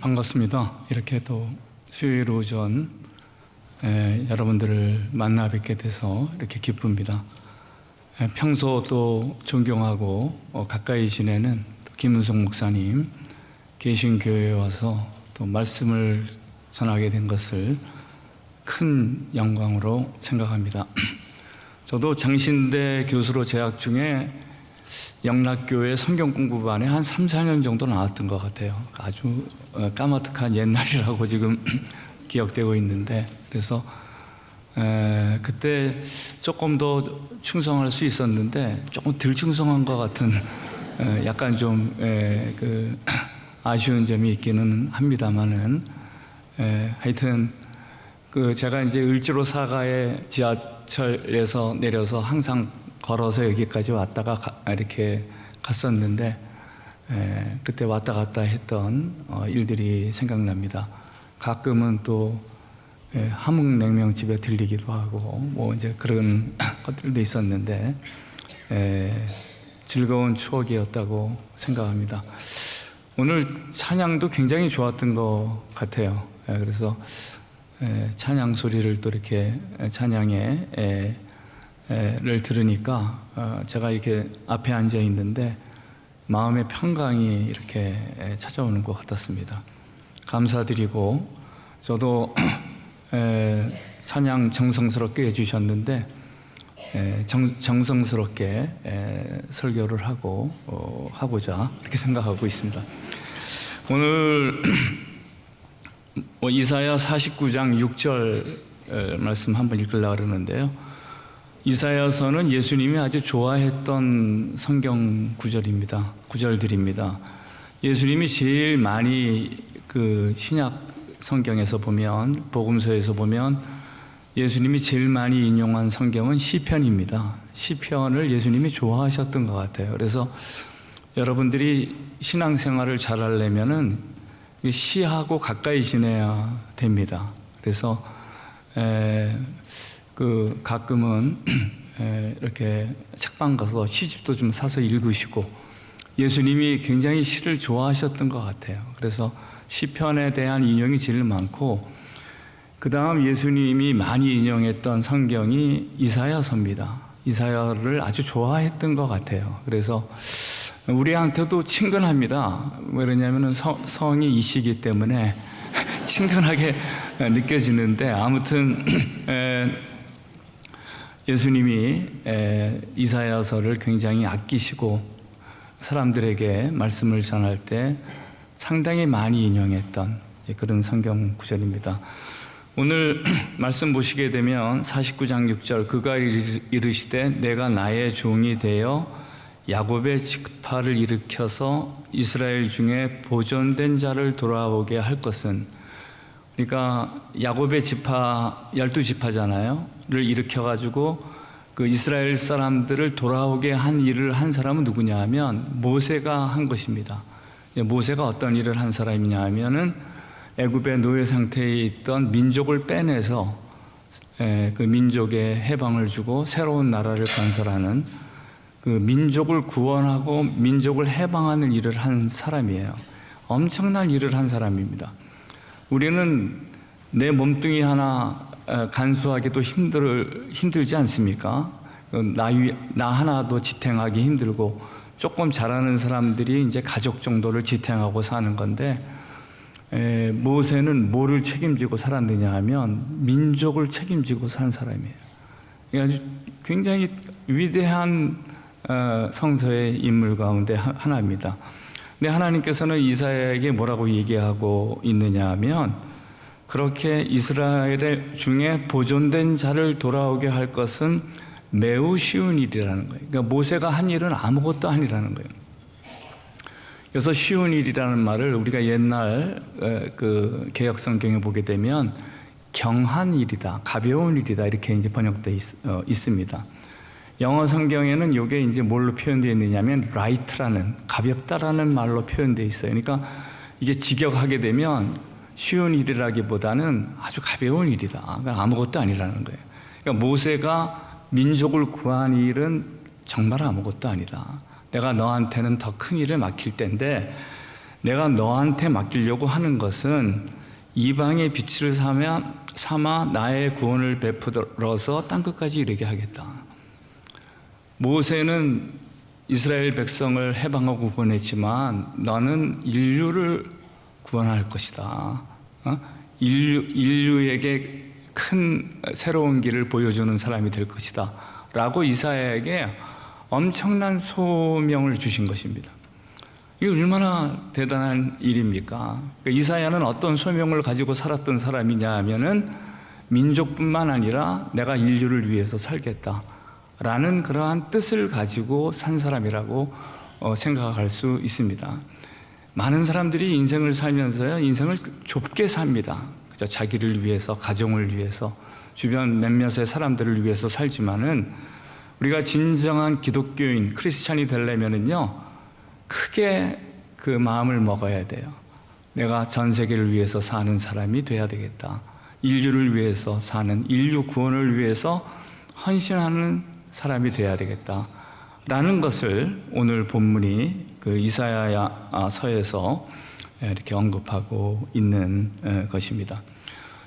반갑습니다. 이렇게 또 수요일 오전 여러분들을 만나 뵙게 돼서 이렇게 기쁩니다. 평소 또 존경하고 가까이 지내는 김은성 목사님 계신 교회에 와서 또 말씀을 전하게 된 것을 큰 영광으로 생각합니다. 저도 장신대 교수로 재학 중에 영락교회 성경공부반에 한 3, 4년 정도 나왔던 것 같아요. 아주 까마득한 옛날이라고 지금 기억되고 있는데, 그래서 그때 조금 더 충성할 수 있었는데 조금 덜 충성한 것 같은 약간 좀 아쉬운 점이 있기는 합니다만은, 하여튼 제가 이제 을지로 사가에 지하철에서 내려서 항상 걸어서 여기까지 왔다가 이렇게 갔었는데, 그때 왔다 갔다 했던 일들이 생각납니다. 가끔은 또 함흥냉면집에 들리기도 하고 뭐 이제 그런 것들도 있었는데, 즐거운 추억이었다고 생각합니다. 오늘 찬양도 굉장히 좋았던 것 같아요. 그래서 찬양 소리를 또 이렇게 찬양에 를 들으니까 제가 이렇게 앞에 앉아 있는데 마음의 평강이 이렇게 찾아오는 것 같았습니다. 감사드리고, 저도 찬양 정성스럽게 해주셨는데 정성스럽게 설교를 하고자 이렇게 생각하고 있습니다. 오늘 이사야 49장 6절 말씀 한번 읽으려고 그러는데요. 이사야서는 예수님이 아주 좋아했던 성경 구절들입니다. 예수님이 제일 많이 신약 성경에서 보면, 복음서에서 보면 예수님이 제일 많이 인용한 성경은 시편입니다. 시편을 예수님이 좋아하셨던 것 같아요. 그래서 여러분들이 신앙생활을 잘하려면은 시하고 가까이 지내야 됩니다. 그래서 가끔은 이렇게 책방 가서 시집도 좀 사서 읽으시고, 예수님이 굉장히 시를 좋아하셨던 것 같아요. 그래서 시편에 대한 인용이 제일 많고, 그 다음 예수님이 많이 인용했던 성경이 이사야서입니다. 이사야를 아주 좋아했던 것 같아요. 그래서 우리한테도 친근합니다. 왜 그러냐면은 성이 이시기 때문에 친근하게 느껴지는데, 아무튼 예수님이 이사야서를 굉장히 아끼시고 사람들에게 말씀을 전할 때 상당히 많이 인용했던 그런 성경 구절입니다. 오늘 말씀 보시게 되면 49장 6절, 그가 이르시되 내가 나의 종이 되어 야곱의 지파를 일으켜서 이스라엘 중에 보존된 자를 돌아오게 할 것은, 그러니까 야곱의 지파 12지파잖아요. 를 일으켜가지고 이스라엘 사람들을 돌아오게 한 일을 한 사람은 누구냐 하면 모세가 한 것입니다. 모세가 어떤 일을 한 사람이냐 하면은 애굽의 노예 상태에 있던 민족을 빼내서 그 민족에 해방을 주고 새로운 나라를 건설하는, 민족을 구원하고 민족을 해방하는 일을 한 사람이에요. 엄청난 일을 한 사람입니다. 우리는 내 몸뚱이 하나 간수하기도 힘들지 않습니까? 나 하나도 지탱하기 힘들고, 조금 잘하는 사람들이 이제 가족 정도를 지탱하고 사는 건데, 모세는 뭐를 책임지고 살았느냐 하면 민족을 책임지고 산 사람이에요. 아주 굉장히 위대한 성서의 인물 가운데 하나입니다. 근데 하나님께서는 이사야에게 뭐라고 얘기하고 있느냐 하면, 그렇게 이스라엘 중에 보존된 자를 돌아오게 할 것은 매우 쉬운 일이라는 거예요. 그러니까 모세가 한 일은 아무것도 아니라는 거예요. 그래서 쉬운 일이라는 말을 우리가 옛날 개역 성경에 보게 되면 경한 일이다, 가벼운 일이다, 이렇게 이제 번역되어 있습니다. 영어 성경에는 이게 이제 뭘로 표현되어 있느냐면 light라는, 가볍다라는 말로 표현되어 있어요. 그러니까 이게 직역하게 되면 쉬운 일이라기보다는 아주 가벼운 일이다, 그러니까 아무것도 아니라는 거예요. 그러니까 모세가 민족을 구한 일은 정말 아무것도 아니다. 내가 너한테는 더 큰 일을 맡길 텐데 내가 너한테 맡기려고 하는 것은 이방의 빛을 삼아 나의 구원을 베풀어서 땅끝까지 이르게 하겠다. 모세는 이스라엘 백성을 해방하고 구원했지만 너는 인류를 구원할 것이다. 인류에게 큰 새로운 길을 보여주는 사람이 될 것이다 라고 이사야에게 엄청난 소명을 주신 것입니다. 이게 얼마나 대단한 일입니까? 이사야는 어떤 소명을 가지고 살았던 사람이냐 하면은 민족뿐만 아니라 내가 인류를 위해서 살겠다 라는 그러한 뜻을 가지고 산 사람이라고 생각할 수 있습니다. 많은 사람들이 인생을 살면서요, 인생을 좁게 삽니다. 그죠? 자기를 위해서, 가정을 위해서, 주변 몇몇의 사람들을 위해서 살지만은 우리가 진정한 기독교인, 크리스찬이 되려면은요, 크게 그 마음을 먹어야 돼요. 내가 전 세계를 위해서 사는 사람이 돼야 되겠다. 인류를 위해서 사는, 인류 구원을 위해서 헌신하는 사람이 돼야 되겠다. 라는 것을 오늘 본문이 그 이사야서에서 이렇게 언급하고 있는 것입니다.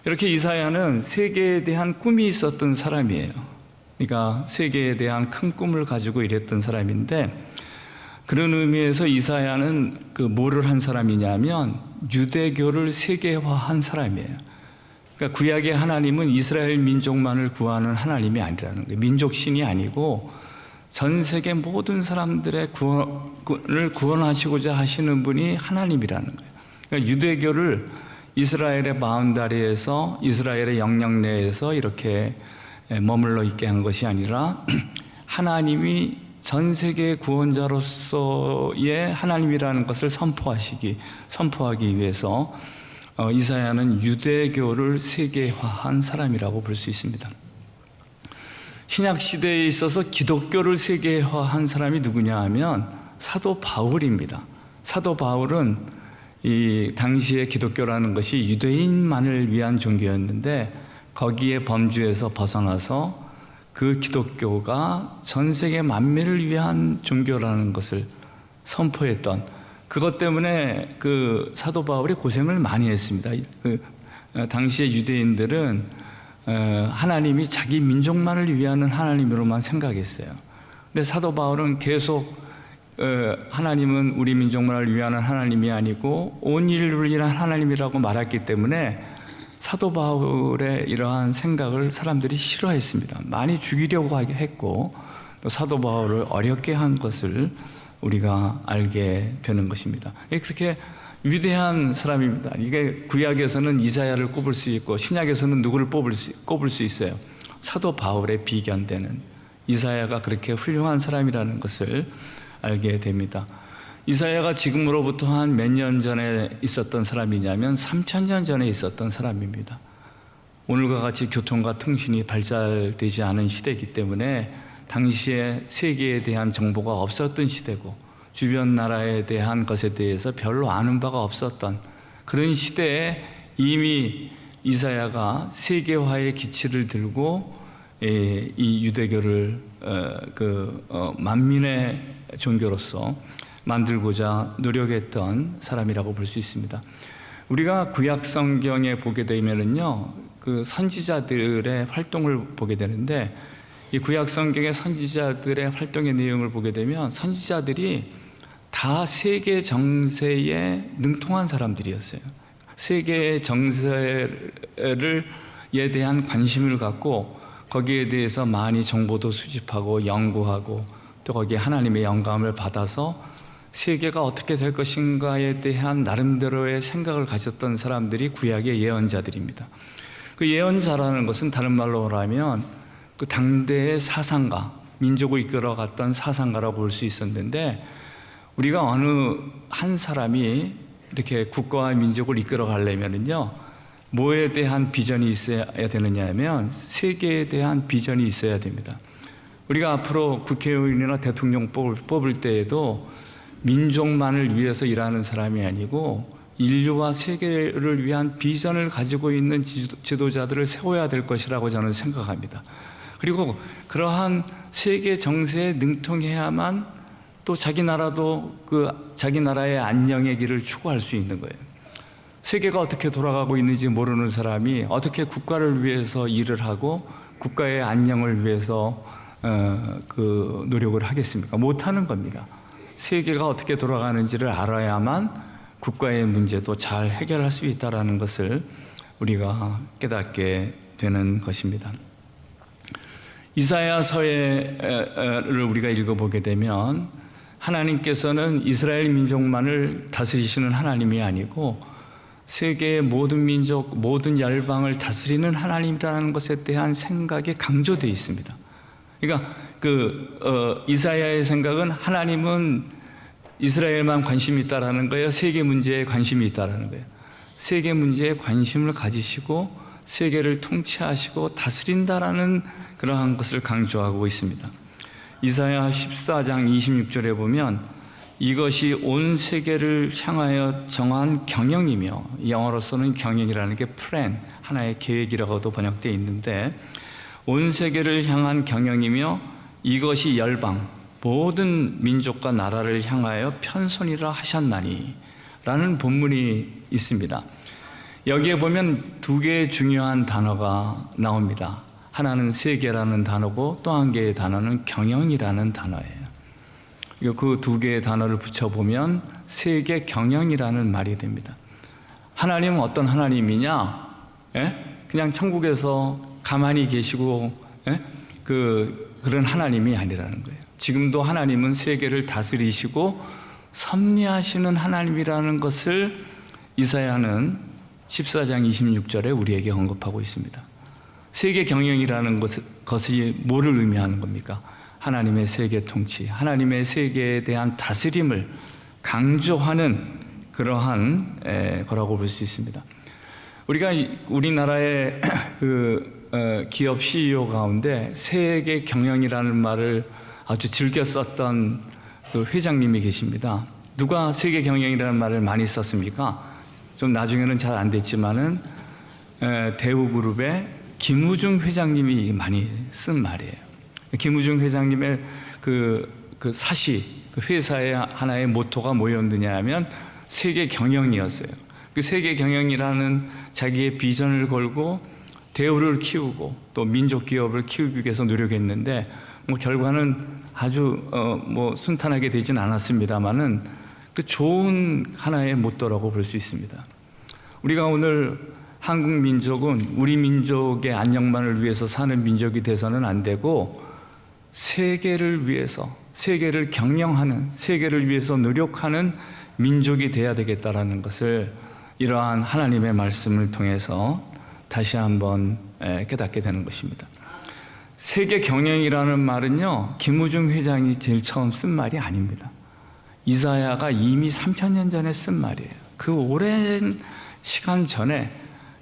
이렇게 이사야는 세계에 대한 꿈이 있었던 사람이에요. 그러니까 세계에 대한 큰 꿈을 가지고 일했던 사람인데, 그런 의미에서 이사야는 그 뭐를 한 사람이냐면 유대교를 세계화한 사람이에요. 그러니까 구약의 하나님은 이스라엘 민족만을 구하는 하나님이 아니라는 거예요. 민족신이 아니고 전 세계 모든 사람들의 구원을 구원하시고자 하시는 분이 하나님이라는 거예요. 그러니까 유대교를 이스라엘의 바운다리에서, 이스라엘의 영역 내에서 이렇게 머물러 있게 한 것이 아니라 하나님이 전 세계 구원자로서의 하나님이라는 것을 선포하기 위해서 이사야는 유대교를 세계화한 사람이라고 볼 수 있습니다. 신약 시대에 있어서 기독교를 세계화한 사람이 누구냐 하면 사도 바울입니다. 사도 바울은 이 당시의 기독교라는 것이 유대인만을 위한 종교였는데 거기에 범주에서 벗어나서 그 기독교가 전 세계 만민을 위한 종교라는 것을 선포했던, 그것 때문에 그 사도 바울이 고생을 많이 했습니다. 당시의 유대인들은 하나님이 자기 민족만을 위하는 하나님으로만 생각했어요. 근데 사도 바울은 계속 하나님은 우리 민족만을 위하는 하나님이 아니고 온 인류를 위한 하나님이라고 말했기 때문에 사도 바울의 이러한 생각을 사람들이 싫어했습니다. 많이 죽이려고 했고 또 사도 바울을 어렵게 한 것을 우리가 알게 되는 것입니다. 그렇게 위대한 사람입니다. 이게 구약에서는 이사야를 꼽을 수 있고 신약에서는 누구를 꼽을 수 있어요. 사도 바울의 비견되는 이사야가 그렇게 훌륭한 사람이라는 것을 알게 됩니다. 이사야가 지금으로부터 한 몇 년 전에 있었던 사람이냐면 3000년 전에 있었던 사람입니다. 오늘과 같이 교통과 통신이 발달되지 않은 시대이기 때문에 당시에 세계에 대한 정보가 없었던 시대고 주변 나라에 대한 것에 대해서 별로 아는 바가 없었던 그런 시대에 이미 이사야가 세계화의 기치를 들고 이 유대교를 만민의 종교로서 만들고자 노력했던 사람이라고 볼 수 있습니다. 우리가 구약 성경에 보게 되면은요, 그 선지자들의 활동을 보게 되는데, 이 구약 성경의 선지자들의 활동의 내용을 보게 되면 선지자들이 다 세계 정세에 능통한 사람들이었어요. 세계 정세에 대한 관심을 갖고 거기에 대해서 많이 정보도 수집하고 연구하고 또 거기에 하나님의 영감을 받아서 세계가 어떻게 될 것인가에 대한 나름대로의 생각을 가졌던 사람들이 구약의 예언자들입니다. 그 예언자라는 것은 다른 말로 말하면 그 당대의 사상가, 민족을 이끌어갔던 사상가라고 볼 수 있었는데, 우리가 어느 한 사람이 이렇게 국가와 민족을 이끌어 가려면요, 뭐에 대한 비전이 있어야 되느냐 하면 세계에 대한 비전이 있어야 됩니다. 우리가 앞으로 국회의원이나 대통령 뽑을 때에도 민족만을 위해서 일하는 사람이 아니고 인류와 세계를 위한 비전을 가지고 있는 지도자들을 세워야 될 것이라고 저는 생각합니다. 그리고 그러한 세계 정세에 능통해야만 또 자기 나라도 자기 나라의 안녕의 길을 추구할 수 있는 거예요. 세계가 어떻게 돌아가고 있는지 모르는 사람이 어떻게 국가를 위해서 일을 하고 국가의 안녕을 위해서 노력을 하겠습니까? 못하는 겁니다. 세계가 어떻게 돌아가는지를 알아야만 국가의 문제도 잘 해결할 수 있다는 것을 우리가 깨닫게 되는 것입니다. 이사야서를 우리가 읽어보게 되면 하나님께서는 이스라엘 민족만을 다스리시는 하나님이 아니고 세계의 모든 민족, 모든 열방을 다스리는 하나님이라는 것에 대한 생각이 강조되어 있습니다. 그러니까 이사야의 생각은 하나님은 이스라엘만 관심이 있다라는 거예요. 세계 문제에 관심이 있다라는 거예요. 세계 문제에 관심을 가지시고 세계를 통치하시고 다스린다라는 그러한 것을 강조하고 있습니다. 이사야 14장 26절에 보면 이것이 온 세계를 향하여 정한 경영이며, 영어로서는 경영이라는 게 플랜, 하나의 계획이라고도 번역되어 있는데, 온 세계를 향한 경영이며 이것이 열방, 모든 민족과 나라를 향하여 편손이라 하셨나니 라는 본문이 있습니다. 여기에 보면 두 개의 중요한 단어가 나옵니다. 하나는 세계라는 단어고 또 한 개의 단어는 경영이라는 단어예요. 그 두 개의 단어를 붙여보면 세계 경영이라는 말이 됩니다. 하나님은 어떤 하나님이냐? 그냥 천국에서 가만히 계시고 그런 하나님이 아니라는 거예요. 지금도 하나님은 세계를 다스리시고 섭리하시는 하나님이라는 것을 이사야는 14장 26절에 우리에게 언급하고 있습니다. 세계 경영이라는 것이 뭐를 의미하는 겁니까? 하나님의 세계 통치, 하나님의 세계에 대한 다스림을 강조하는 그러한 거라고 볼 수 있습니다. 우리가 우리나라의 기업 CEO 가운데 세계 경영이라는 말을 아주 즐겨 썼던 회장님이 계십니다. 누가 세계 경영이라는 말을 많이 썼습니까? 좀 나중에는 잘 안 됐지만은 대우그룹의 김우중 회장님이 많이 쓴 말이에요. 김우중 회장님의 그 회사의 하나의 모토가 뭐였느냐 하면 세계 경영이었어요. 그 세계 경영이라는 자기의 비전을 걸고 대우를 키우고 또 민족 기업을 키우기 위해서 노력했는데 결과는 아주 순탄하게 되진 않았습니다만은 그 좋은 하나의 모토라고 볼 수 있습니다. 우리가 오늘 한국 민족은 우리 민족의 안녕만을 위해서 사는 민족이 돼서는 안 되고 세계를 위해서, 세계를 경영하는, 세계를 위해서 노력하는 민족이 돼야 되겠다라는 것을 이러한 하나님의 말씀을 통해서 다시 한번 깨닫게 되는 것입니다. 세계 경영이라는 말은요, 김우중 회장이 제일 처음 쓴 말이 아닙니다. 이사야가 이미 3000년 전에 쓴 말이에요. 그 오랜 시간 전에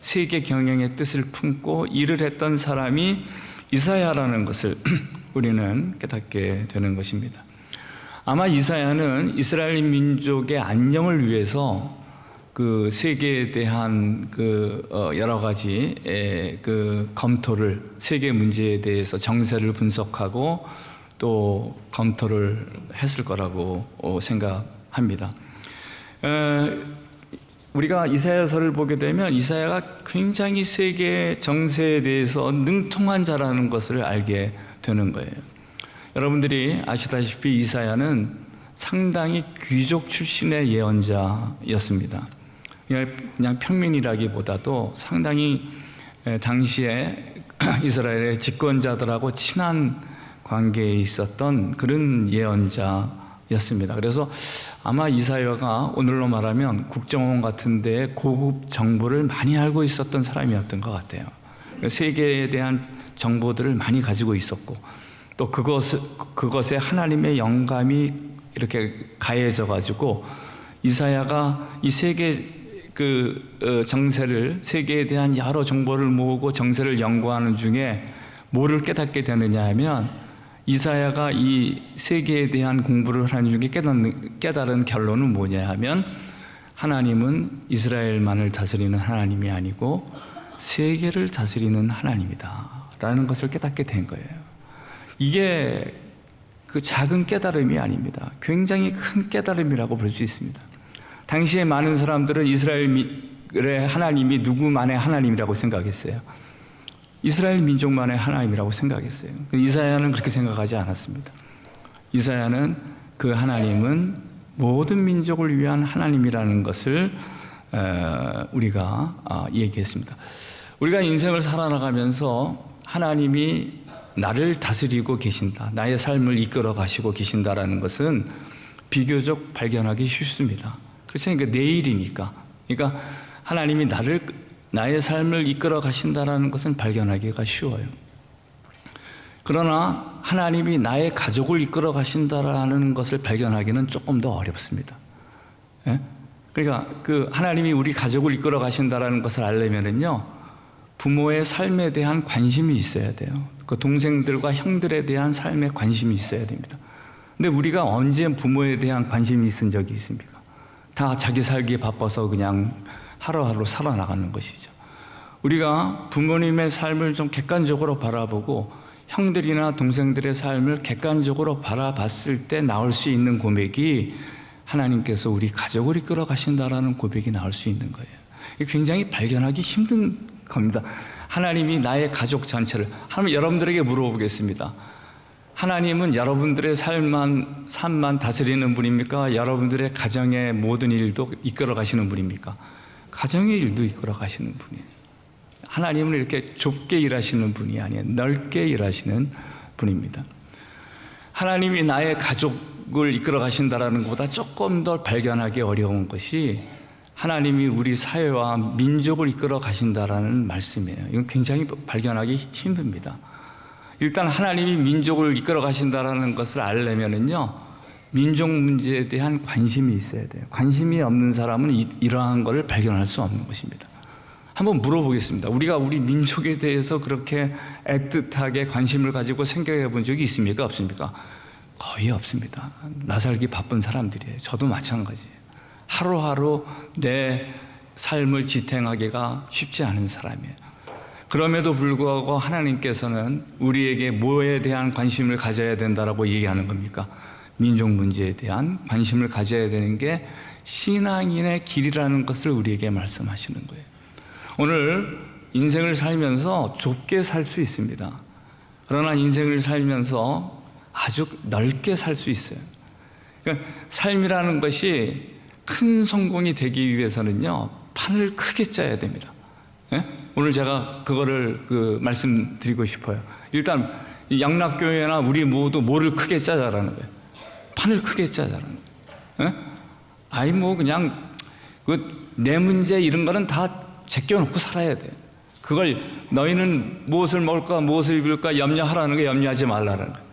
세계 경영의 뜻을 품고 일을 했던 사람이 이사야라는 것을 우리는 깨닫게 되는 것입니다. 아마 이사야는 이스라엘 민족의 안녕을 위해서 그 세계에 대한 여러 가지 검토를, 세계 문제에 대해서 정세를 분석하고 또 검토를 했을 거라고 생각합니다. 우리가 이사야서를 보게 되면 이사야가 굉장히 세계 정세에 대해서 능통한 자라는 것을 알게 되는 거예요. 여러분들이 아시다시피 이사야는 상당히 귀족 출신의 예언자였습니다. 그냥 평민이라기보다도 상당히 당시에 이스라엘의 집권자들하고 친한 관계에 있었던 그런 예언자였습니다. 그래서 아마 이사야가 오늘로 말하면 국정원 같은 데 고급 정보를 많이 알고 있었던 사람이었던 것 같아요. 세계에 대한 정보들을 많이 가지고 있었고 또 그것에 하나님의 영감이 이렇게 가해져 가지고 이사야가 이 세계 정세를, 세계에 대한 여러 정보를 모으고 정세를 연구하는 중에 뭐를 깨닫게 되느냐 하면 이사야가 이 세계에 대한 공부를 하는 중에 깨달은 결론은 뭐냐 하면 하나님은 이스라엘만을 다스리는 하나님이 아니고 세계를 다스리는 하나님이다 라는 것을 깨닫게 된 거예요. 이게 그 작은 깨달음이 아닙니다. 굉장히 큰 깨달음이라고 볼 수 있습니다. 당시에 많은 사람들은 이스라엘의 하나님이 누구만의 하나님이라고 생각했어요. 이스라엘 민족만의 하나님이라고 생각했어요. 이사야는 그렇게 생각하지 않았습니다. 이사야는 그 하나님은 모든 민족을 위한 하나님이라는 것을 우리가 얘기했습니다. 우리가 인생을 살아나가면서 하나님이 나를 다스리고 계신다, 나의 삶을 이끌어 가시고 계신다라는 것은 비교적 발견하기 쉽습니다. 그렇죠? 그러니까 내일이니까. 그러니까 하나님이 나의 삶을 이끌어 가신다라는 것은 발견하기가 쉬워요. 그러나 하나님이 나의 가족을 이끌어 가신다라는 것을 발견하기는 조금 더 어렵습니다. 예? 그러니까 그 하나님이 우리 가족을 이끌어 가신다라는 것을 알려면은요, 부모의 삶에 대한 관심이 있어야 돼요. 그 동생들과 형들에 대한 삶에 관심이 있어야 됩니다. 근데 우리가 언제 부모에 대한 관심이 있은 적이 있습니까? 다 자기 살기에 바빠서 그냥 하루하루 살아나가는 것이죠. 우리가 부모님의 삶을 좀 객관적으로 바라보고 형들이나 동생들의 삶을 객관적으로 바라봤을 때 나올 수 있는 고백이 하나님께서 우리 가족을 이끌어 가신다라는 고백이 나올 수 있는 거예요. 굉장히 발견하기 힘든 겁니다. 하나님이 나의 가족 전체를, 하나님 여러분들에게 물어보겠습니다. 하나님은 여러분들의 삶만 다스리는 분입니까? 여러분들의 가정의 모든 일도 이끌어 가시는 분입니까? 가정의 일도 이끌어 가시는 분이에요. 하나님은 이렇게 좁게 일하시는 분이 아니에요. 넓게 일하시는 분입니다. 하나님이 나의 가족을 이끌어 가신다는 것보다 조금 더 발견하기 어려운 것이 하나님이 우리 사회와 민족을 이끌어 가신다는 말씀이에요. 이건 굉장히 발견하기 힘듭니다. 일단 하나님이 민족을 이끌어 가신다는 것을 알려면은요, 민족 문제에 대한 관심이 있어야 돼요. 관심이 없는 사람은 이러한 것을 발견할 수 없는 것입니다. 한번 물어보겠습니다. 우리가 우리 민족에 대해서 그렇게 애틋하게 관심을 가지고 생각해 본 적이 있습니까? 없습니까? 거의 없습니다. 나 살기 바쁜 사람들이에요. 저도 마찬가지예요. 하루하루 내 삶을 지탱하기가 쉽지 않은 사람이에요. 그럼에도 불구하고 하나님께서는 우리에게 뭐에 대한 관심을 가져야 된다라고 얘기하는 겁니까? 민족 문제에 대한 관심을 가져야 되는 게 신앙인의 길이라는 것을 우리에게 말씀하시는 거예요. 오늘 인생을 살면서 좁게 살 수 있습니다. 그러나 인생을 살면서 아주 넓게 살 수 있어요. 그러니까 삶이라는 것이 큰 성공이 되기 위해서는요, 판을 크게 짜야 됩니다. 예? 오늘 제가 그거를 말씀드리고 싶어요. 일단 양락교회나 우리 모두 뭐를 크게 짜자라는 거예요. 판을 크게 짜자라는 거예요. 예? 그냥 내 문제 이런 거는 다 제껴놓고 살아야 돼. 그걸 너희는 무엇을 먹을까, 무엇을 입을까 염려하라는 게 염려하지 말라는 거예요.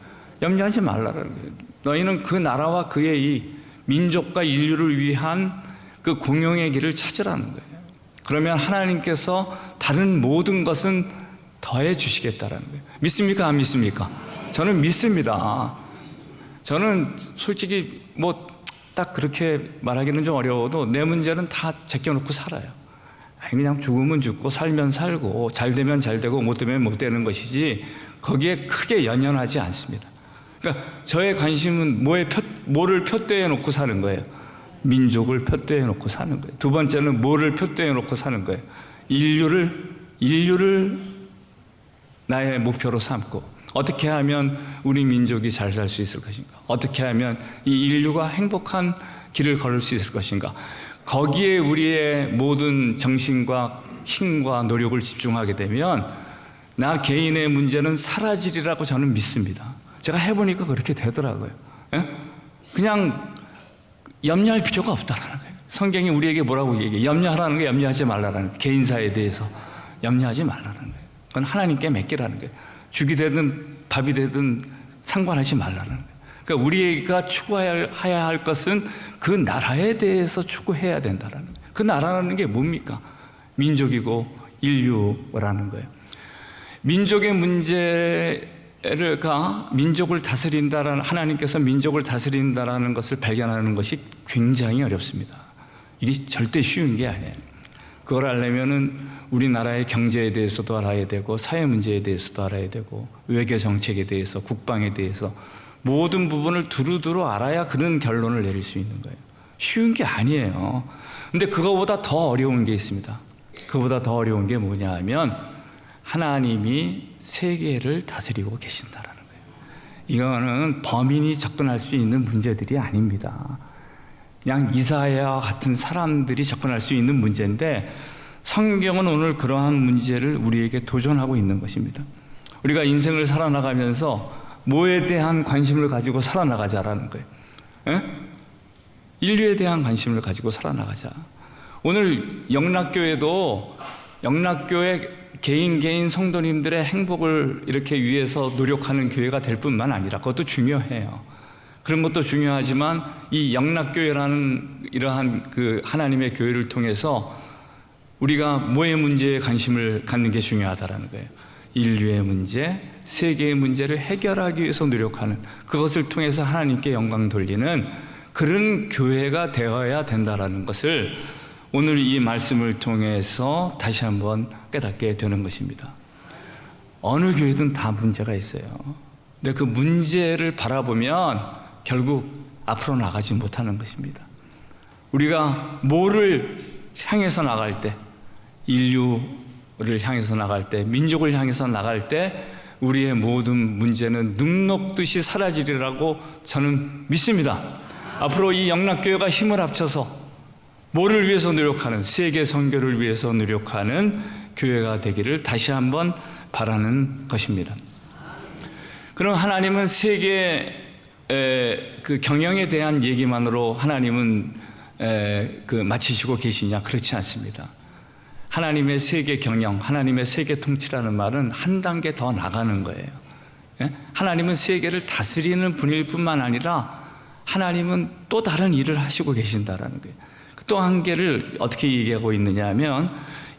염려하지 말라는 거예요. 너희는 그 나라와 그의 이 민족과 인류를 위한 그 공용의 길을 찾으라는 거예요. 그러면 하나님께서 다른 모든 것은 더해 주시겠다라는 거예요. 믿습니까? 안 믿습니까? 저는 믿습니다. 저는 솔직히 딱 그렇게 말하기는 좀 어려워도 내 문제는 다 제껴놓고 살아요. 그냥 죽으면 죽고 살면 살고 잘 되면 잘 되고 못 되면 못 되는 것이지 거기에 크게 연연하지 않습니다. 그러니까 저의 관심은 뭐를 표대해 놓고 사는 거예요. 민족을 표대해 놓고 사는 거예요. 두 번째는 뭐를 표대해 놓고 사는 거예요. 인류를 나의 목표로 삼고 어떻게 하면 우리 민족이 잘 살 수 있을 것인가? 어떻게 하면 이 인류가 행복한 길을 걸을 수 있을 것인가? 거기에 우리의 모든 정신과 힘과 노력을 집중하게 되면 나 개인의 문제는 사라지리라고 저는 믿습니다. 제가 해보니까 그렇게 되더라고요. 예? 그냥 염려할 필요가 없다라는 거예요. 성경이 우리에게 뭐라고 얘기해요? 염려하라는 게 염려하지 말라는 거예요. 개인사에 대해서 염려하지 말라는 거예요. 그건 하나님께 맡기라는 거예요. 죽이 되든 밥이 되든 상관하지 말라는 거예요. 그러니까 우리가 추구해야 할 것은 그 나라에 대해서 추구해야 된다라는 거예요. 그 나라라는 게 뭡니까? 민족이고 인류라는 거예요. 민족의 민족을 다스린다라는, 하나님께서 민족을 다스린다라는 것을 발견하는 것이 굉장히 어렵습니다. 이게 절대 쉬운 게 아니에요. 그걸 알려면은 우리나라의 경제에 대해서도 알아야 되고 사회 문제에 대해서도 알아야 되고 외교 정책에 대해서 국방에 대해서 모든 부분을 두루두루 알아야 그런 결론을 내릴 수 있는 거예요. 쉬운 게 아니에요. 근데 그거보다 더 어려운 게 있습니다. 그거보다 더 어려운 게 뭐냐 하면 하나님이 세계를 다스리고 계신다라는 거예요. 이거는 범인이 접근할 수 있는 문제들이 아닙니다. 그냥 이사야와 같은 사람들이 접근할 수 있는 문제인데 성경은 오늘 그러한 문제를 우리에게 도전하고 있는 것입니다. 우리가 인생을 살아나가면서 뭐에 대한 관심을 가지고 살아나가자라는 거예요. 에? 인류에 대한 관심을 가지고 살아나가자. 오늘 영락교회도 영락교회 개인 성도님들의 행복을 이렇게 위해서 노력하는 교회가 될 뿐만 아니라 그것도 중요해요. 그런 것도 중요하지만 이 영락교회라는 이러한 그 하나님의 교회를 통해서 우리가 뭐의 문제에 관심을 갖는 게 중요하다라는 거예요. 인류의 문제, 세계의 문제를 해결하기 위해서 노력하는, 그것을 통해서 하나님께 영광 돌리는 그런 교회가 되어야 된다라는 것을 오늘 이 말씀을 통해서 다시 한번 깨닫게 되는 것입니다. 어느 교회든 다 문제가 있어요. 근데 그 문제를 바라보면 결국 앞으로 나가지 못하는 것입니다. 우리가 뭐를 향해서 나갈 때, 인류를 향해서 나갈 때, 민족을 향해서 나갈 때 우리의 모든 문제는 눈 녹듯이 사라지리라고 저는 믿습니다. 앞으로 이 영락교회가 힘을 합쳐서 뭐를 위해서 노력하는, 세계 선교를 위해서 노력하는 교회가 되기를 다시 한번 바라는 것입니다. 그럼 하나님은 세계 그 경영에 대한 얘기만으로 하나님은 마치시고 계시냐? 그렇지 않습니다. 하나님의 세계 경영, 하나님의 세계 통치라는 말은 한 단계 더 나가는 거예요. 하나님은 세계를 다스리는 분일 뿐만 아니라 하나님은 또 다른 일을 하시고 계신다라는 거예요. 또 한 개를 어떻게 얘기하고 있느냐 하면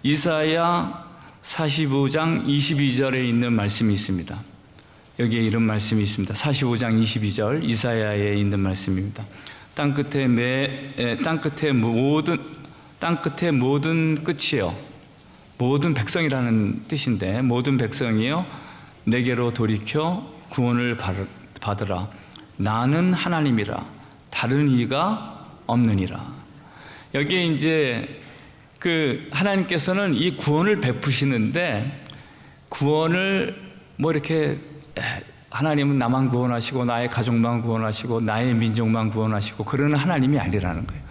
이사야 45장 22절에 있는 말씀이 있습니다. 여기에 이런 말씀이 있습니다. 45장 22절 이사야에 있는 말씀입니다. 땅 끝에 모든 끝이요, 모든 백성이라는 뜻인데, 모든 백성이요 내게로 돌이켜 구원을 받으라. 나는 하나님이라 다른 이가 없느니라. 여기에 이제 그 하나님께서는 이 구원을 베푸시는데, 구원을 뭐 이렇게 하나님은 나만 구원하시고 나의 가족만 구원하시고 나의 민족만 구원하시고 그러는 하나님이 아니라는 거예요.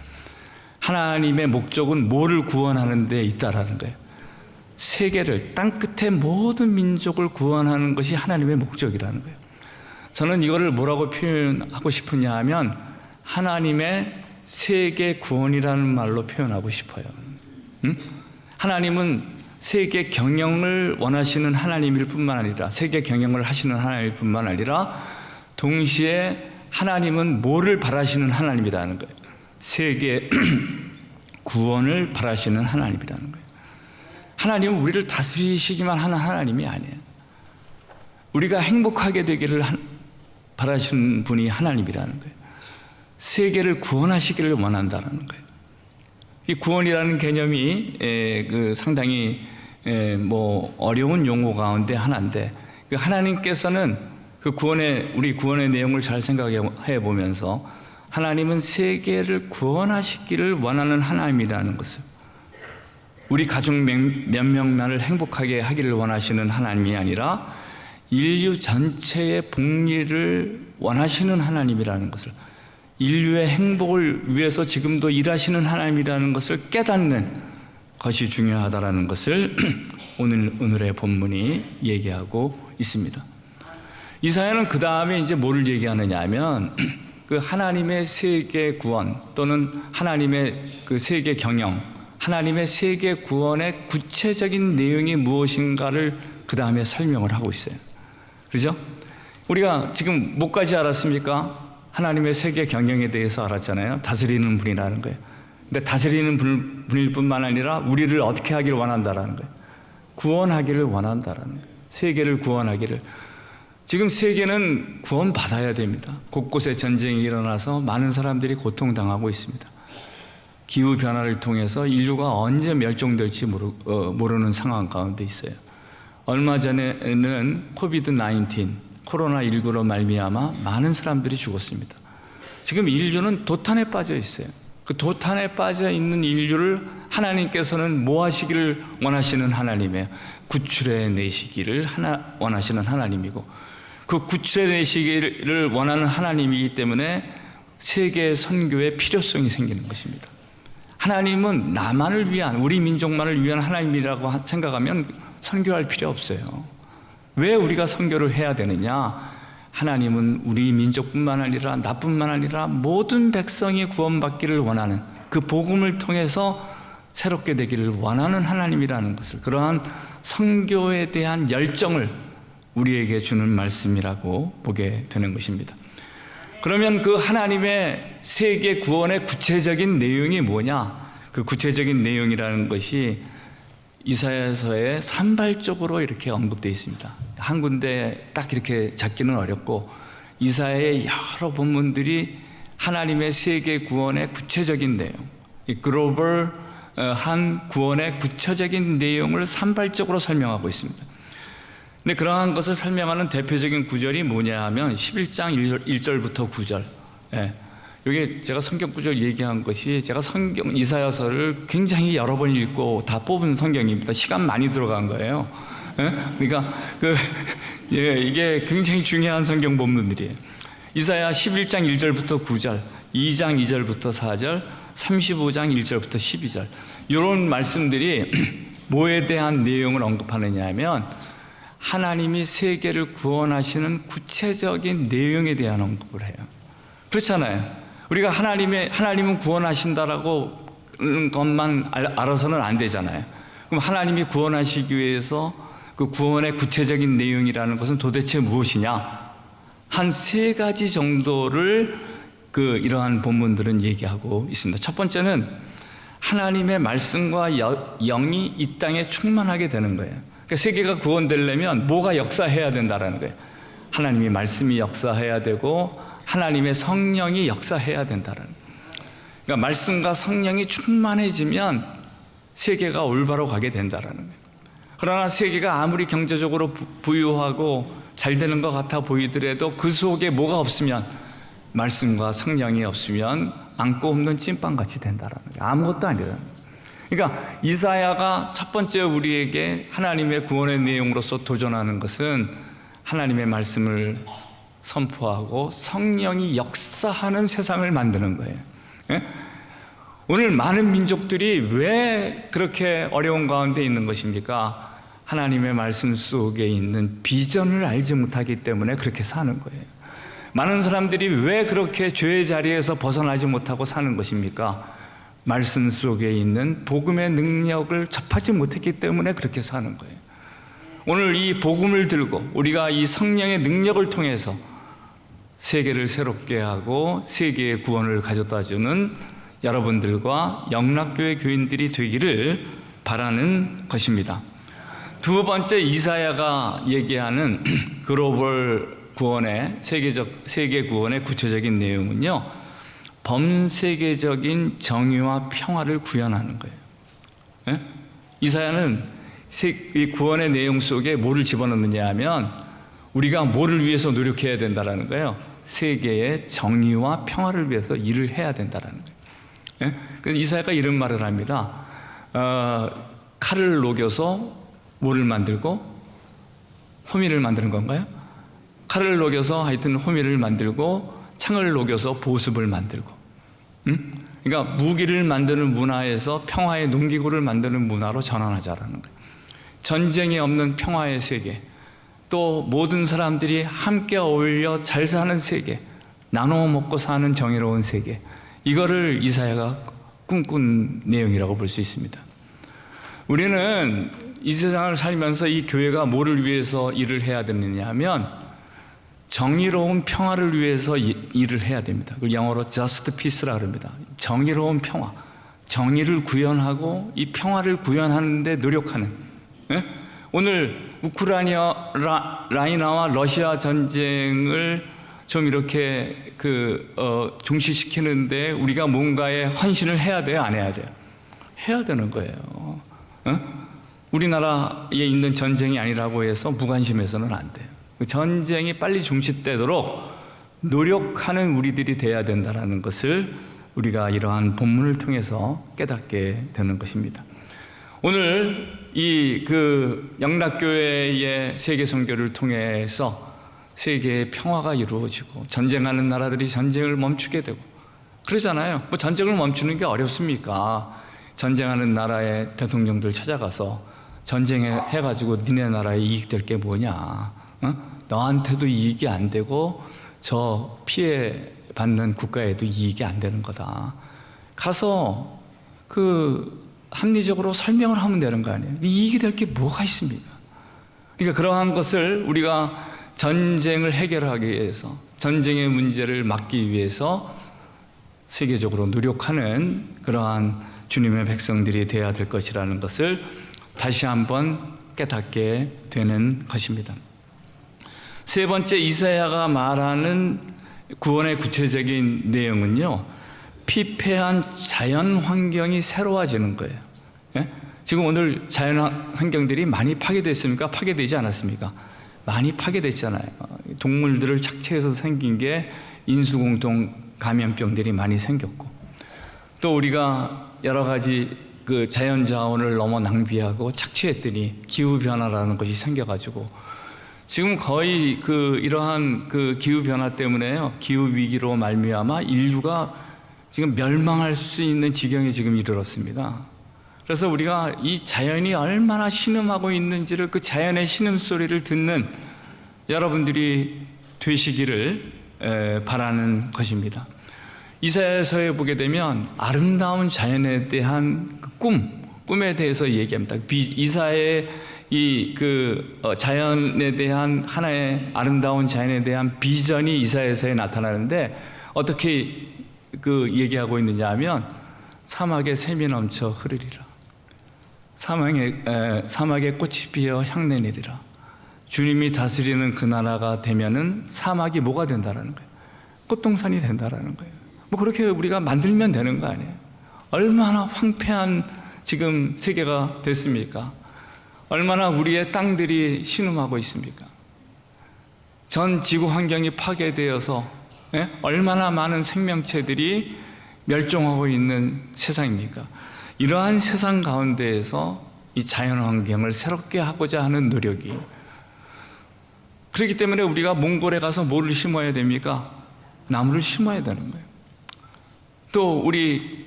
하나님의 목적은 뭐를 구원하는 데 있다라는 거예요. 세계를, 땅끝의 모든 민족을 구원하는 것이 하나님의 목적이라는 거예요. 저는 이거를 뭐라고 표현하고 싶으냐 하면 하나님의 세계 구원이라는 말로 표현하고 싶어요. 하나님은 세계 경영을 원하시는 하나님일 뿐만 아니라, 세계 경영을 하시는 하나님일 뿐만 아니라 동시에 하나님은 뭐를 바라시는 하나님이라는 거예요. 세계 구원을 바라시는 하나님이라는 거예요. 하나님은 우리를 다스리시기만 하는 하나님이 아니에요. 우리가 행복하게 되기를 바라시는 분이 하나님이라는 거예요. 세계를 구원하시기를 원한다는 거예요. 이 구원이라는 개념이 상당히 뭐 어려운 용어 가운데 하나인데, 그 하나님께서는 그 우리 구원의 내용을 잘 생각해 보면서 하나님은 세계를 구원하시기를 원하는 하나님이라는 것을, 우리 가족 몇 명만을 행복하게 하기를 원하시는 하나님이 아니라 인류 전체의 복리를 원하시는 하나님이라는 것을, 인류의 행복을 위해서 지금도 일하시는 하나님이라는 것을 깨닫는 것이 중요하다라는 것을 오늘의 본문이 얘기하고 있습니다. 이사야는 그 다음에 이제 뭐를 얘기하느냐 하면 그 하나님의 세계 구원 또는 하나님의 그 세계 경영, 하나님의 세계 구원의 구체적인 내용이 무엇인가를 그 다음에 설명을 하고 있어요. 그렇죠? 우리가 지금 뭐까지 알았습니까? 하나님의 세계 경영에 대해서 알았잖아요. 다스리는 분이라는 거예요. 근데 다스리는 분일 뿐만 아니라 우리를 어떻게 하기를 원한다라는 거예요. 구원하기를 원한다라는 거예요. 세계를 구원하기를. 지금 세계는 구원받아야 됩니다. 곳곳에 전쟁이 일어나서 많은 사람들이 고통당하고 있습니다. 기후변화를 통해서 인류가 언제 멸종될지 모르는 상황 가운데 있어요. 얼마 전에는 코비드-19, 코로나19로 말미암아 많은 사람들이 죽었습니다. 지금 인류는 도탄에 빠져 있어요. 그 도탄에 빠져 있는 인류를 하나님께서는 뭐 하시기를 원하시는 하나님이에요? 구출해 내시기를 원하시는 하나님이고, 그 구출해 내시기를 원하는 하나님이기 때문에 세계 선교의 필요성이 생기는 것입니다. 하나님은 나만을 위한, 우리 민족만을 위한 하나님이라고 생각하면 선교할 필요 없어요. 왜 우리가 선교를 해야 되느냐? 하나님은 우리 민족뿐만 아니라 나뿐만 아니라 모든 백성이 구원받기를 원하는, 그 복음을 통해서 새롭게 되기를 원하는 하나님이라는 것을, 그러한 선교에 대한 열정을 우리에게 주는 말씀이라고 보게 되는 것입니다. 그러면 그 하나님의 세계 구원의 구체적인 내용이 뭐냐? 그 구체적인 내용이라는 것이 이사야서에 산발적으로 이렇게 언급되어 있습니다. 한 군데 딱 이렇게 잡기는 어렵고, 이사야의 여러 본문들이 하나님의 세계 구원의 구체적인 내용, 이 글로벌한 구원의 구체적인 내용을 산발적으로 설명하고 있습니다. 근데 그러한 것을 설명하는 대표적인 구절이 뭐냐 하면 11장 1절부터 9절. 이게 제가 성경 구절 얘기한 것이, 제가 성경 이사야서를 굉장히 여러 번 읽고 다 뽑은 성경입니다. 시간 많이 들어간 거예요. 그러니까 이게 굉장히 중요한 성경 본문들이에요. 이사야 11장 1절부터 9절, 2장 2절부터 4절, 35장 1절부터 12절, 이런 말씀들이 뭐에 대한 내용을 언급하느냐 하면 하나님이 세계를 구원하시는 구체적인 내용에 대한 언급을 해요. 그렇잖아요. 우리가 하나님은 구원하신다라고 것만 알아서는 안 되잖아요. 그럼 하나님이 구원하시기 위해서 그 구원의 구체적인 내용이라는 것은 도대체 무엇이냐? 한 세 가지 정도를 이러한 본문들은 얘기하고 있습니다. 첫 번째는 하나님의 말씀과 영이 이 땅에 충만하게 되는 거예요. 그러니까 세계가 구원되려면 뭐가 역사해야 된다라는 거예요. 하나님의 말씀이 역사해야 되고 하나님의 성령이 역사해야 된다는 거예요. 그러니까 말씀과 성령이 충만해지면 세계가 올바로 가게 된다라는 거예요. 그러나 세계가 아무리 경제적으로 부유하고 잘 되는 것 같아 보이더라도 그 속에 뭐가 없으면, 말씀과 성령이 없으면 안고 없는 찐빵같이 된다라는 거예요. 아무것도 아니라는 거예요. 그러니까 이사야가 첫 번째 우리에게 하나님의 구원의 내용으로서 도전하는 것은 하나님의 말씀을 선포하고 성령이 역사하는 세상을 만드는 거예요. 오늘 많은 민족들이 왜 그렇게 어려운 가운데 있는 것입니까? 하나님의 말씀 속에 있는 비전을 알지 못하기 때문에 그렇게 사는 거예요. 많은 사람들이 왜 그렇게 죄의 자리에서 벗어나지 못하고 사는 것입니까? 말씀 속에 있는 복음의 능력을 접하지 못했기 때문에 그렇게 사는 거예요. 오늘 이 복음을 들고 우리가 이 성령의 능력을 통해서 세계를 새롭게 하고 세계의 구원을 가져다 주는 여러분들과 영락교회 교인들이 되기를 바라는 것입니다. 두 번째, 이사야가 얘기하는 글로벌 구원의 세계 구원의 구체적인 내용은요, 범세계적인 정의와 평화를 구현하는 거예요. 이사야는 이 구원의 내용 속에 뭐를 집어넣느냐 하면 우리가 뭐를 위해서 노력해야 된다라는 거예요. 세계의 정의와 평화를 위해서 일을 해야 된다라는 거예요. 그래서 이사야가 이런 말을 합니다. 칼을 녹여서 뭐를 만들고? 호미를 만드는 건가요? 칼을 녹여서 하여튼 호미를 만들고 창을 녹여서 보습을 만들고, 그러니까 무기를 만드는 문화에서 평화의 농기구를 만드는 문화로 전환하자라는 거예요. 전쟁이 없는 평화의 세계, 또 모든 사람들이 함께 어울려 잘 사는 세계, 나눠 먹고 사는 정의로운 세계, 이거를 이사야가 꿈꾼 내용이라고 볼 수 있습니다. 우리는 이 세상을 살면서 이 교회가 뭐를 위해서 일을 해야 되느냐 하면 정의로운 평화를 위해서 일을 해야 됩니다. 그걸 영어로 just peace라고 합니다. 정의로운 평화, 정의를 구현하고 이 평화를 구현하는 데 노력하는. 오늘 우크라이나와 러시아 전쟁을 좀 이렇게 종식시키는데 우리가 뭔가의 헌신을 해야 돼요, 안 해야 돼요? 해야 되는 거예요. 우리나라에 있는 전쟁이 아니라고 해서 무관심해서는 안 돼요. 그 전쟁이 빨리 종식되도록 노력하는 우리들이 돼야 된다는 것을 우리가 이러한 본문을 통해서 깨닫게 되는 것입니다. 오늘 이 영락교회의 세계 선교를 통해서 세계의 평화가 이루어지고 전쟁하는 나라들이 전쟁을 멈추게 되고 그러잖아요. 뭐 전쟁을 멈추는 게 어렵습니까? 전쟁하는 나라의 대통령들 찾아가서 전쟁해가지고 니네 나라에 이익될 게 뭐냐? 너한테도 이익이 안 되고 저 피해 받는 국가에도 이익이 안 되는 거다. 가서 합리적으로 설명을 하면 되는 거 아니에요? 이익이 될 게 뭐가 있습니까? 그러니까 그러한 것을 우리가 전쟁을 해결하기 위해서, 전쟁의 문제를 막기 위해서 세계적으로 노력하는 그러한 주님의 백성들이 되어야 될 것이라는 것을 다시 한번 깨닫게 되는 것입니다. 세 번째, 이사야가 말하는 구원의 구체적인 내용은요, 피폐한 자연 환경이 새로워지는 거예요. 예? 지금 오늘 자연 환경들이 많이 파괴됐습니까? 파괴되지 않았습니까? 많이 파괴됐잖아요. 동물들을 착취해서 생긴 게 인수공통 감염병들이 많이 생겼고, 또 우리가 여러 가지 자연 자원을 너무 낭비하고 착취했더니 기후 변화라는 것이 생겨가지고 지금 거의 이러한 기후 변화 때문에요, 기후 위기로 말미암아 인류가 지금 멸망할 수 있는 지경에 지금 이르렀습니다. 그래서 우리가 이 자연이 얼마나 신음하고 있는지를, 그 자연의 신음소리를 듣는 여러분들이 되시기를 바라는 것입니다. 이사야서에 보게 되면 아름다운 자연에 대한 꿈에 대해서 얘기합니다. 이사야의 자연에 대한 하나의 아름다운 자연에 대한 비전이 이사야서에 나타나는데, 어떻게 얘기하고 있느냐 하면, 사막에 샘이 넘쳐 흐르리라. 사막에 꽃이 피어 향내내리라. 주님이 다스리는 그 나라가 되면은 사막이 뭐가 된다라는 거예요? 꽃동산이 된다라는 거예요. 뭐 그렇게 우리가 만들면 되는 거 아니에요? 얼마나 황폐한 지금 세계가 됐습니까? 얼마나 우리의 땅들이 신음하고 있습니까? 전 지구 환경이 파괴되어서 얼마나 많은 생명체들이 멸종하고 있는 세상입니까? 이러한 세상 가운데에서 이 자연 환경을 새롭게 하고자 하는 노력이, 그렇기 때문에 우리가 몽골에 가서 뭐를 심어야 됩니까? 나무를 심어야 되는 거예요. 또 우리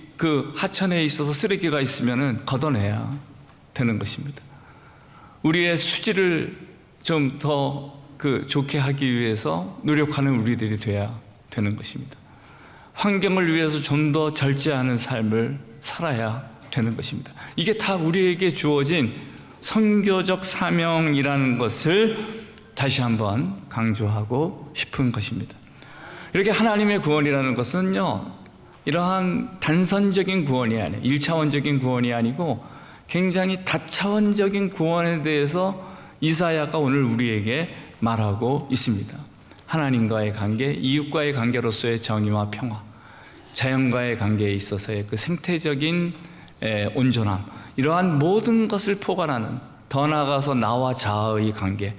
하천에 있어서 쓰레기가 있으면은 걷어내야 되는 것입니다. 우리의 수질을 좀 더 좋게 하기 위해서 노력하는 우리들이 돼야 되는 것입니다. 환경을 위해서 좀 더 절제하는 삶을 살아야 되는 것입니다. 이게 다 우리에게 주어진 선교적 사명이라는 것을 다시 한번 강조하고 싶은 것입니다. 이렇게 하나님의 구원이라는 것은요, 이러한 단선적인 구원이 아니에요. 1차원적인 구원이 아니고 굉장히 다차원적인 구원에 대해서 이사야가 오늘 우리에게 말하고 있습니다. 하나님과의 관계, 이웃과의 관계로서의 정의와 평화, 자연과의 관계에 있어서의 생태적인 온전함, 이러한 모든 것을 포괄하는, 더 나아가서 나와 자아의 관계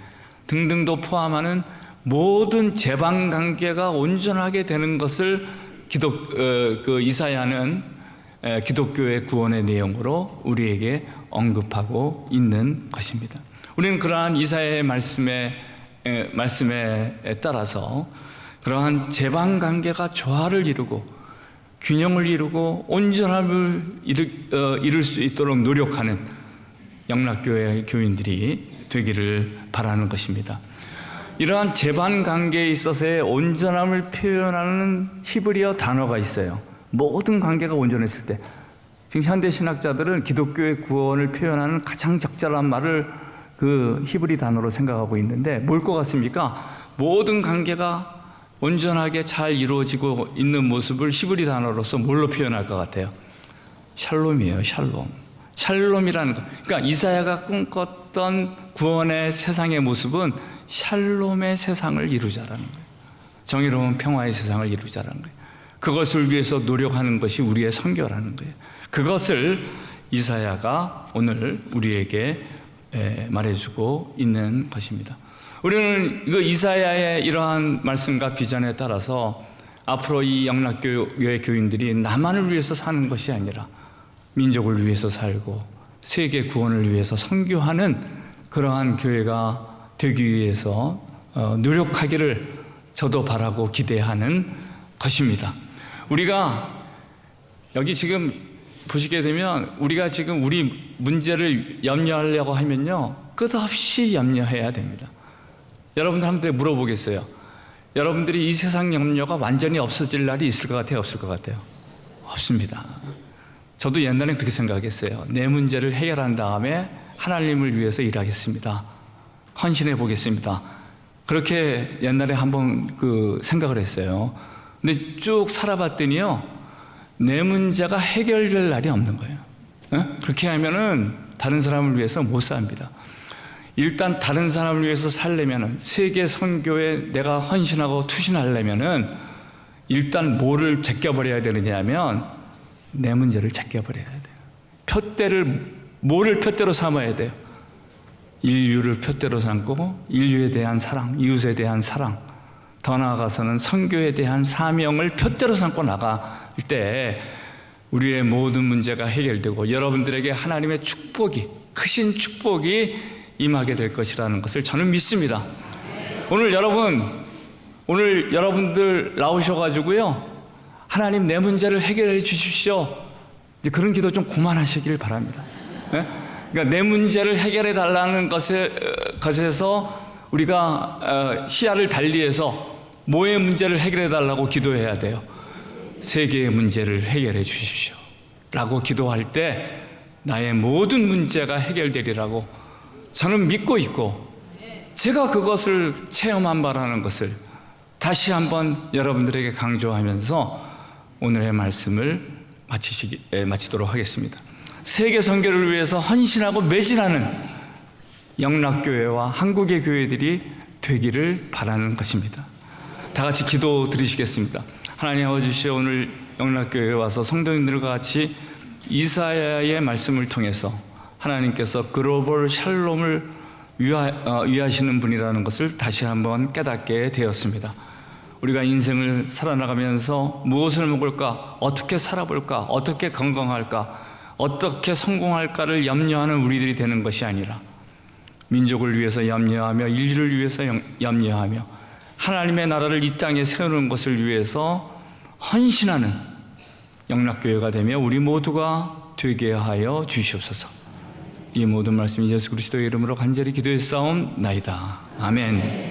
등등도 포함하는 모든 제방 관계가 온전하게 되는 것을 이사야는 기독교의 구원의 내용으로 우리에게 언급하고 있는 것입니다. 우리는 그러한 이사야의 말씀에 따라서 그러한 제방 관계가 조화를 이루고 균형을 이루고 온전함을 이룰 수 있도록 노력하는 영락교회 교인들이 되기를 바라는 것입니다. 이러한 제방 관계에 있어서의 온전함을 표현하는 히브리어 단어가 있어요. 모든 관계가 온전했을 때, 지금 현대 신학자들은 기독교의 구원을 표현하는 가장 적절한 말을 히브리 단어로 생각하고 있는데, 뭘 것 같습니까? 모든 관계가 온전하게 잘 이루어지고 있는 모습을 히브리 단어로서 뭘로 표현할 것 같아요? 샬롬이에요. 샬롬이라는 것. 그러니까 이사야가 꿈꿨던 구원의 세상의 모습은 샬롬의 세상을 이루자라는 거예요. 정의로운 평화의 세상을 이루자라는 거예요. 그것을 위해서 노력하는 것이 우리의 선교라는 거예요. 그것을 이사야가 오늘 우리에게 말해주고 있는 것입니다. 우리는 그 이사야의 이러한 말씀과 비전에 따라서 앞으로 이 영락교회 교인들이 나만을 위해서 사는 것이 아니라 민족을 위해서 살고 세계 구원을 위해서 선교하는 그러한 교회가 되기 위해서 노력하기를 저도 바라고 기대하는 것입니다. 우리가 여기 지금 보시게 되면 우리가 지금 우리 문제를 염려하려고 하면요, 끝없이 염려해야 됩니다. 여러분들 한번 물어보겠어요. 여러분들이 이 세상 염려가 완전히 없어질 날이 있을 것 같아요? 없을 것 같아요? 없습니다. 저도 옛날엔 그렇게 생각했어요. 내 문제를 해결한 다음에 하나님을 위해서 일하겠습니다. 헌신해 보겠습니다. 그렇게 옛날에 한번 생각을 했어요. 근데 쭉 살아봤더니요, 내 문제가 해결될 날이 없는 거예요. 그렇게 하면은 다른 사람을 위해서 못 삽니다. 일단 다른 사람을 위해서 살려면은, 세계 선교에 내가 헌신하고 투신하려면은 일단 뭐를 제껴버려야 되느냐면 내 문제를 제껴버려야 돼요. 뭐를 표대로 삼아야 돼요? 인류를 표대로 삼고 인류에 대한 사랑, 이웃에 대한 사랑, 더 나아가서는 선교에 대한 사명을 표대로 삼고 나갈 때 우리의 모든 문제가 해결되고 여러분들에게 하나님의 축복이, 크신 축복이 임하게 될 것이라는 것을 저는 믿습니다. 오늘 여러분들 나오셔가지고요, 하나님 내 문제를 해결해 주십시오, 그런 기도 좀 그만하시길 바랍니다. 그러니까 내 문제를 해결해 달라는 것에서 우리가 시야를 달리해서 뭐의 문제를 해결해 달라고 기도해야 돼요? 세계의 문제를 해결해 주십시오 라고 기도할 때 나의 모든 문제가 해결되리라고 저는 믿고 있고, 제가 그것을 체험한 바라는 것을 다시 한번 여러분들에게 강조하면서 오늘의 말씀을 마치도록 하겠습니다. 세계 선교를 위해서 헌신하고 매진하는 영락교회와 한국의 교회들이 되기를 바라는 것입니다. 다 같이 기도 드리시겠습니다. 하나님 아버지, 오늘 영락교회에 와서 성도님들과 같이 이사야의 말씀을 통해서 하나님께서 글로벌 샬롬을 위하시는 분이라는 것을 다시 한번 깨닫게 되었습니다. 우리가 인생을 살아나가면서 무엇을 먹을까, 어떻게 살아볼까, 어떻게 건강할까, 어떻게 성공할까를 염려하는 우리들이 되는 것이 아니라 민족을 위해서 염려하며 인류를 위해서 염려하며 하나님의 나라를 이 땅에 세우는 것을 위해서 헌신하는 영락교회가 되며 우리 모두가 되게 하여 주시옵소서. 이 모든 말씀 예수 그리스도의 이름으로 간절히 기도했사옵나이다. 아멘.